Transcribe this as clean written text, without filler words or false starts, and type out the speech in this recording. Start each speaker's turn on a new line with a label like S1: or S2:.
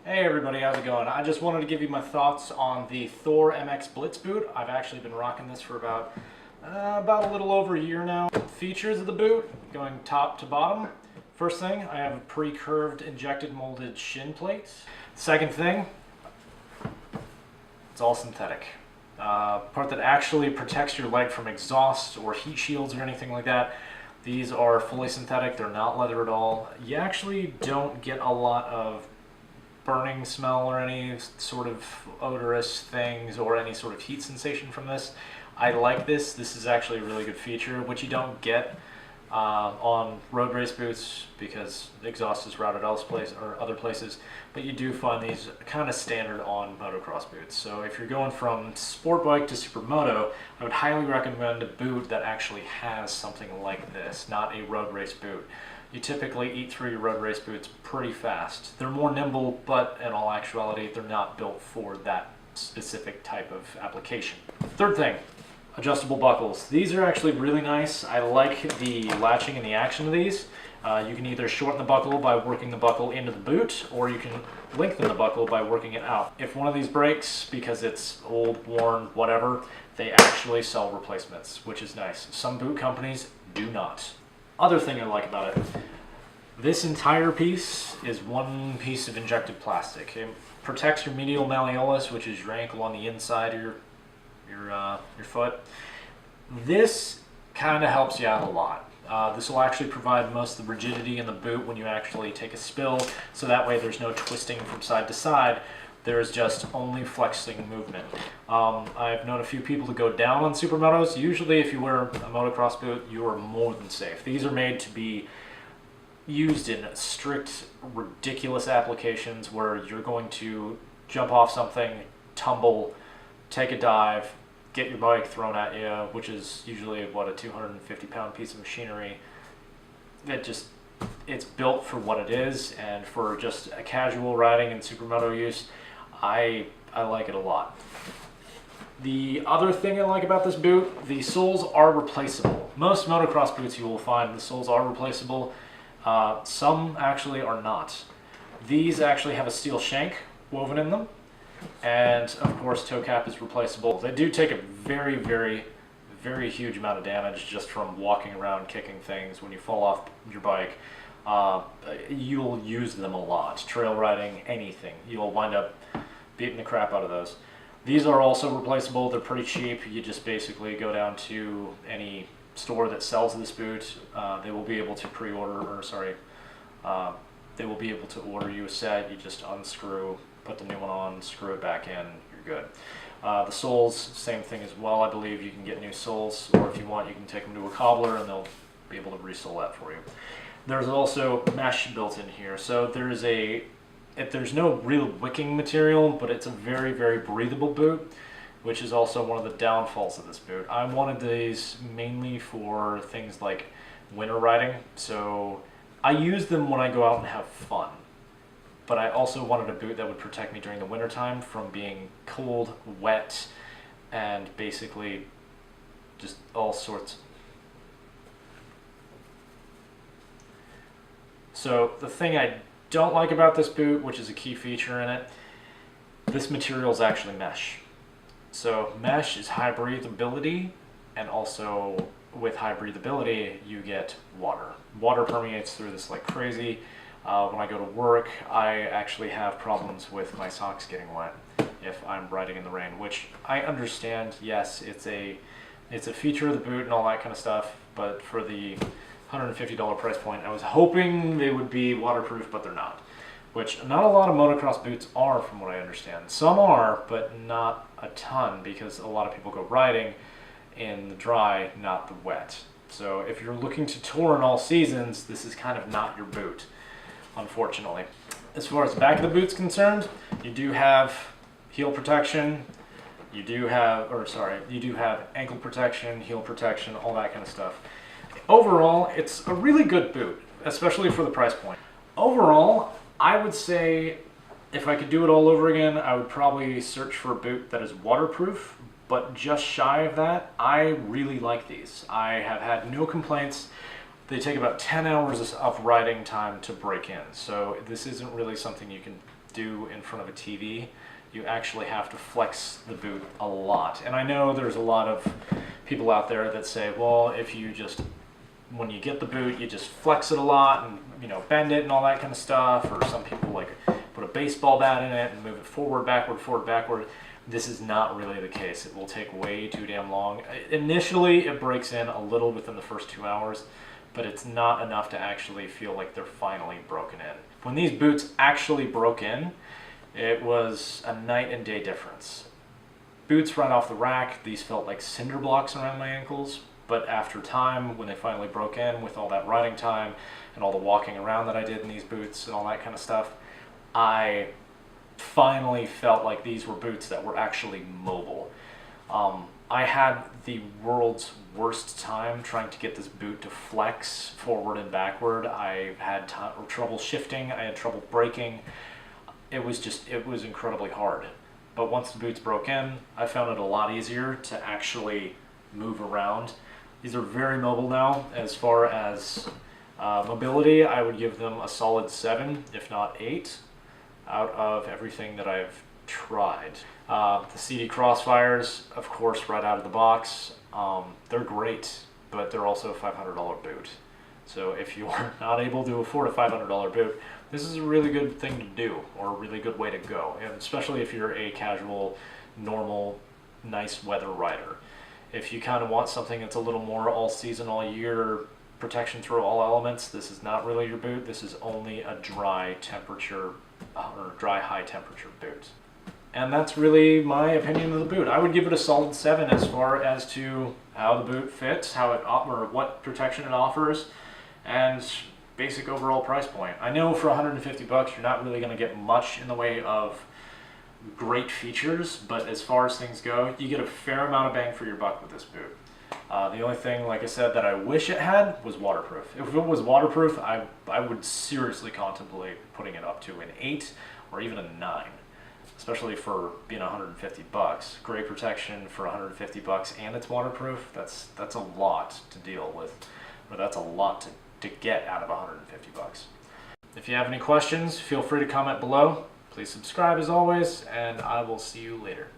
S1: Hey everybody, how's it going? I just wanted to give you my thoughts on the Thor Mx Blitz boot. I've actually been rocking this for about a little over a year now. Features of the boot, going top to bottom. First thing, I have a pre-curved injected molded shin plate. Second thing, it's all synthetic. Part that actually protects your leg from exhaust or heat shields or anything like that. These are fully synthetic, they're not leather at all. You actually don't get a lot of burning smell or any sort of odorous things or any sort of heat sensation from this. I like this. This is actually a really good feature, which you don't get on road race boots because exhaust is routed elsewhere or other places, but you do find these kind of standard on motocross boots. So if you're going from sport bike to supermoto, I would highly recommend a boot that actually has something like this, not a road race boot. You typically eat through your road race boots pretty fast. They're more nimble, but in all actuality, they're not built for that specific type of application. Third thing, adjustable buckles. These are actually really nice. I like the latching and the action of these. You can either shorten the buckle by working the buckle into the boot, or you can lengthen the buckle by working it out. If one of these breaks because it's old, worn, whatever, they actually sell replacements, which is nice. Some boot companies do not. Other thing I like about it, this entire piece is one piece of injected plastic. It protects your medial malleolus, which is your ankle on the inside of your foot. This kind of helps you out a lot. This will actually provide most of the rigidity in the boot when you actually take a spill, so that way there's no twisting from side to side. There's just only flexing movement. I've known a few people to go down on supermotos. Usually if you wear a motocross boot, you are more than safe. These are made to be used in strict, ridiculous applications where you're going to jump off something, tumble, take a dive, get your bike thrown at you, which is usually, what, a 250-pound piece of machinery. It's built for what it is, and for just a casual riding and supermoto use, I like it a lot. The other thing I like about this boot, the soles are replaceable. Most motocross boots you will find the soles are replaceable. Some actually are not. These actually have a steel shank woven in them, and of course toe cap is replaceable. They do take a very, very, very huge amount of damage just from walking around kicking things when you fall off your bike. You'll use them a lot. Trail riding, anything. You'll wind up beating the crap out of those. These are also replaceable. They're pretty cheap. You just basically go down to any store that sells this boot. They will be able to they will be able to order you a set. You just unscrew, put the new one on, screw it back in, you're good. The soles, same thing as well. I believe you can get new soles, or if you want, you can take them to a cobbler and they'll be able to resole that for you. There's also mesh built in here, so there's no real wicking material, but it's a very, very breathable boot, which is also one of the downfalls of this boot. I wanted these mainly for things like winter riding, so I use them when I go out and have fun. But I also wanted a boot that would protect me during the winter time from being cold, wet, and basically just all sorts. So the thing I don't like about this boot, which is a key feature in it, this material is actually mesh. So mesh is high breathability, and also with high breathability you get water. Water permeates through this like crazy. When I go to work, I actually have problems with my socks getting wet if I'm riding in the rain, which I understand. Yes, it's a feature of the boot and all that kind of stuff, but for the $150 price point, I was hoping they would be waterproof, but they're not. Which not a lot of motocross boots are, from what I understand. Some are, but not a ton, because a lot of people go riding in the dry, not the wet. So if you're looking to tour in all seasons, this is kind of not your boot, unfortunately. As far as the back of the boot's concerned, you do have heel protection, you do have ankle protection, heel protection, all that kind of stuff. Overall, it's a really good boot, especially for the price point. Overall, I would say if I could do it all over again, I would probably search for a boot that is waterproof, but just shy of that, I really like these. I have had no complaints. They take about 10 hours of riding time to break in, so this isn't really something you can do in front of a TV. You actually have to flex the boot a lot. And I know there's a lot of people out there that say, well, if you just, when you get the boot, you just flex it a lot and, you know, bend it and all that kind of stuff. Or some people like put a baseball bat in it and move it forward, backward. This is not really the case. It will take way too damn long. Initially, it breaks in a little within the first 2 hours, but it's not enough to actually feel like they're finally broken in. When these boots actually broke in, it was a night and day difference. Boots right off the rack, these felt like cinder blocks around my ankles, but after time, when they finally broke in with all that riding time and all the walking around that I did in these boots and all that kind of stuff, I finally felt like these were boots that were actually mobile. I had the world's worst time trying to get this boot to flex forward and backward. I had trouble shifting, I had trouble braking. It was incredibly hard. But once the boots broke in, I found it a lot easier to actually move around. These are very mobile now. As far as mobility, I would give them a solid 7, if not 8, out of everything that I've tried. The CD Crossfires, of course, right out of the box, they're great, but they're also a $500 boot. So if you are not able to afford a $500 boot, this is a really good thing to do, or a really good way to go, and especially if you're a casual, normal, nice weather rider. If you kind of want something that's a little more all season, all year, protection through all elements, this is not really your boot. This is only a dry temperature, or dry high temperature boot. And that's really my opinion of the boot. I would give it a solid 7 as far as to how the boot fits, how it or what protection it offers, and basic overall price point. I know for 150 bucks you're not really going to get much in the way of great features, but as far as things go, you get a fair amount of bang for your buck with this boot. The only thing, like I said, that I wish it had was waterproof. If it was waterproof, I would seriously contemplate putting it up to an 8 or even a 9. Especially for being 150 bucks. Great protection for 150 bucks and it's waterproof. That's a lot to deal with, or that's a lot to get out of 150 bucks. If you have any questions, feel free to comment below. Please subscribe as always, and I will see you later.